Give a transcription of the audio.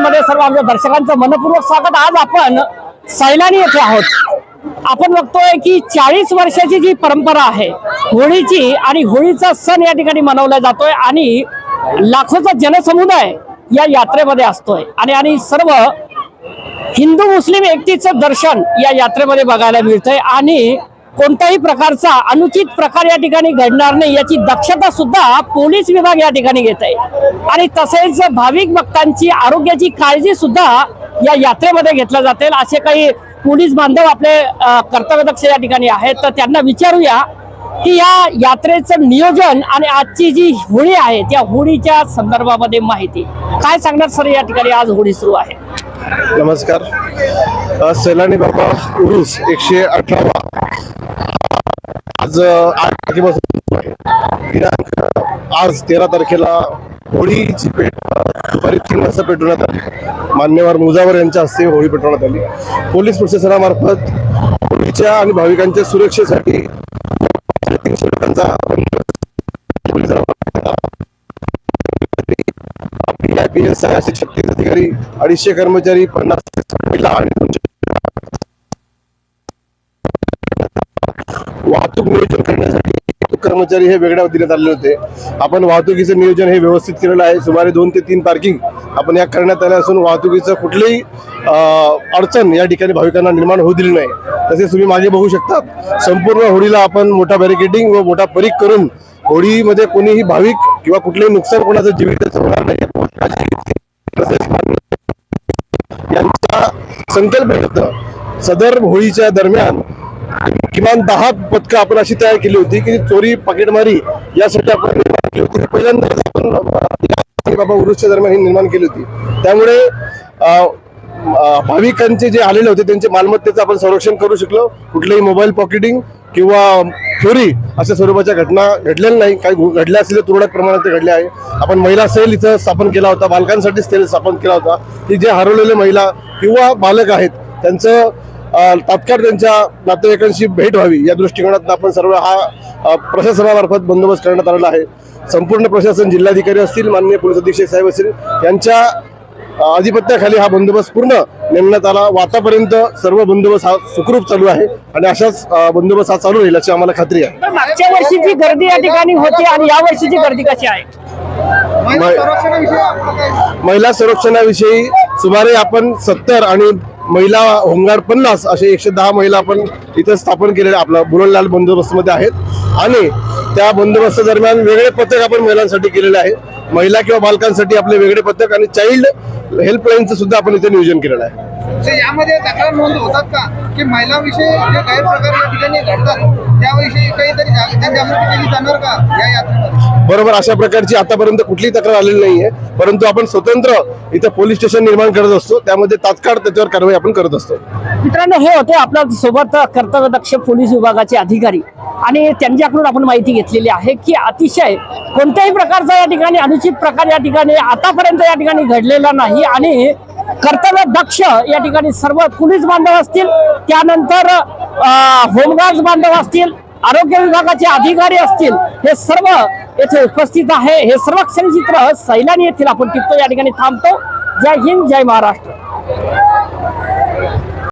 मध्ये सर्व आमच्या दर्शकांचं मनपूर्वक स्वागत। आज आपण सैलानी येथे आहोत। आपण बघतोय की 40 वर्षाची जी परंपरा आहे होळीची आणि होळीचा सण या ठिकाणी मनवला जातोय आणि लाखोचा जनसमुदाय या यात्रेमध्ये असतोय आणि सर्व हिंदू मुस्लिम एकतेचं दर्शन या यात्रेमध्ये बघायला मिळतंय आणि कोणत्याही प्रकारचा अनुचित प्रकार या ठिकाणी घडणार नाही याची दक्षता सुद्धा पोलीस विभाग या ठिकाणी घेत आहे आणि तसेच भाविक भक्तांची आरोग्याची काळजी सुद्धा या यात्रेमध्ये घेतल्या जाते। असे काही पोलीस बांधव आपले कर्तव्यदक्ष या ठिकाणी आहेत, तर त्यांना विचारूया की या यात्रेचं नियोजन आणि आजची जी होळी आहे त्या होळीच्या संदर्भामध्ये माहिती काय सांगणार सर? या ठिकाणी आज होळी सुरू आहे। नमस्कार। सैलानी बाबा उरूस 118 आज 8 तारखेपासून दिनांक आज 13 तारखेला होळीची पेट दुपारी 3 वाजता पेटवण्यात आली। मान्यवर मुजावर यांच्या हस्ते होळी पेटवण्यात आली। पोलीस प्रशासनामार्फत होळीच्या आणि भाविकांच्या सुरक्षेसाठी 300 लोकांचा PSI 36 अधिकारी, 250 कर्मचारी, 50 महिला आणि 200 वाहतूक नियोजन करण्यासाठी कर्मचारी हे वेगळ्या देण्यात आलेले होते। आपण वाहतुकीचं नियोजन हे व्यवस्थित केलेलं आहे। सुमारे 2 ते 3 पार्किंग आपण या करण्यात आल्या असून वाहतुकीचं कुठलीही अडचण या ठिकाणी भाविकांना निर्माण होऊ दिली नाही। तसेच तुम्ही मागे बघू शकता, संपूर्ण होळीला आपण मोठा बॅरिकेडिंग व मोठा परीघ करून होळीमध्ये कोणीही भाविक किंवा कुठलेही नुकसान कोणाचं जीविताचं होणार नाही यांच्या संकल्प सदर होळीच्या दरम्यान किमान 10 पथकं आपण अशी तयार केली होती की चोरी पाकिटमारी यासाठी आपण निर्माण केली होती। पहिल्यांदाच आपण बाबा उरूसच्या दरम्यान ही निर्माण केली होती। त्यामुळे भाविकांचे जे आलेले होते त्यांचे मालमत्तेचं आपण संरक्षण करू शकलो। कुठलेही मोबाईल पॉकेटिंग किंवा चोरी अशा स्वरूपाच्या घटना घडलेल्या नाही। काही घडल्या असतील तर तुरळक प्रमाणात ते घडले आहे। आपण महिला सेल इथं स्थापन केला होता, बालकांसाठी सेल स्थापन केला होता की जे हरवलेले महिला किंवा बालक आहेत त्यांचं तात्काळ त्यांच्या नातेवाईकांशी भेट व्हावी या दृष्टिकोनातून आपण सर्व हा प्रशासनामार्फत बंदोबस्त करण्यात आलेला आहे। संपूर्ण प्रशासन, जिल्हाधिकारी असतील, माननीय पोलीस अधीक्षक साहेब असतील यांच्या अधिपत्याखाली हा बंदोबस्त पूर्ण नेमण्यात आला व आतापर्यंत सर्व बंदोबस्त हा सुखरूप चालू आहे आणि अशाच बंदोबस्त हा चालू राहील याची आम्हाला खात्री आहे। मागच्या वर्षीची गर्दी या ठिकाणी होती आणि या वर्षीची गर्दी कशी आहे? महिला संरक्षणाविषयी सुमारे आपण 70 आणि महिला होमगार्ड 50 असे 110 महिला आपण इथं स्थापन केलेले आपला बुलनलाल बंदोबस्तमध्ये आहेत आणि त्या बंदोबस्त दरम्यान वेगळे पथक आपण महिलांसाठी केलेले आहे। महिला किंवा बालकांसाठी आपले वेगळे पथक आणि चाइल्ड हेल्पलाईनचं सुद्धा आपण इथे नियोजन केलेलं आहे। यामध्ये तक्रार नोंद होतात का की महिलांविषयी जे गैरप्रकार या ठिकाणी घडतात त्याविषयी काहीतरी जनजागृती केली जाणार का या यात्रेमध्ये? बरोबर, अशा प्रकारची आतापर्यंत कुठलीही तक्रार आलेली नाहीये, परंतु आपण स्वतंत्र इथं पोलीस स्टेशन निर्माण करत असतो, त्यामध्ये तात्काळ त्याच्यावर कारवाई आपण करत असतो। मित्रांनो, हे होते आपल्या सोबत कर्तव्यदक्ष पोलीस विभागाचे अधिकारी आणि त्यांच्याकडून आपण माहिती घेतलेली आहे की अतिशय कोणत्याही प्रकारचा या ठिकाणी अनुचित प्रकार या ठिकाणी आतापर्यंत या ठिकाणी घडलेला नाही आणि कर्तव्य दक्ष या ठिकाणी सर्व पोलीस बांधव असतील, त्यानंतर होमगार्ड बांधव असतील, आरोग्य विभागाचे अधिकारी असतील, हे सर्व येथे उपस्थित आहे। हे सर्व क्षणचित्र सैलानी येथील आपण टिपतो या ठिकाणी थांबतो। जय हिंद, जय महाराष्ट्र।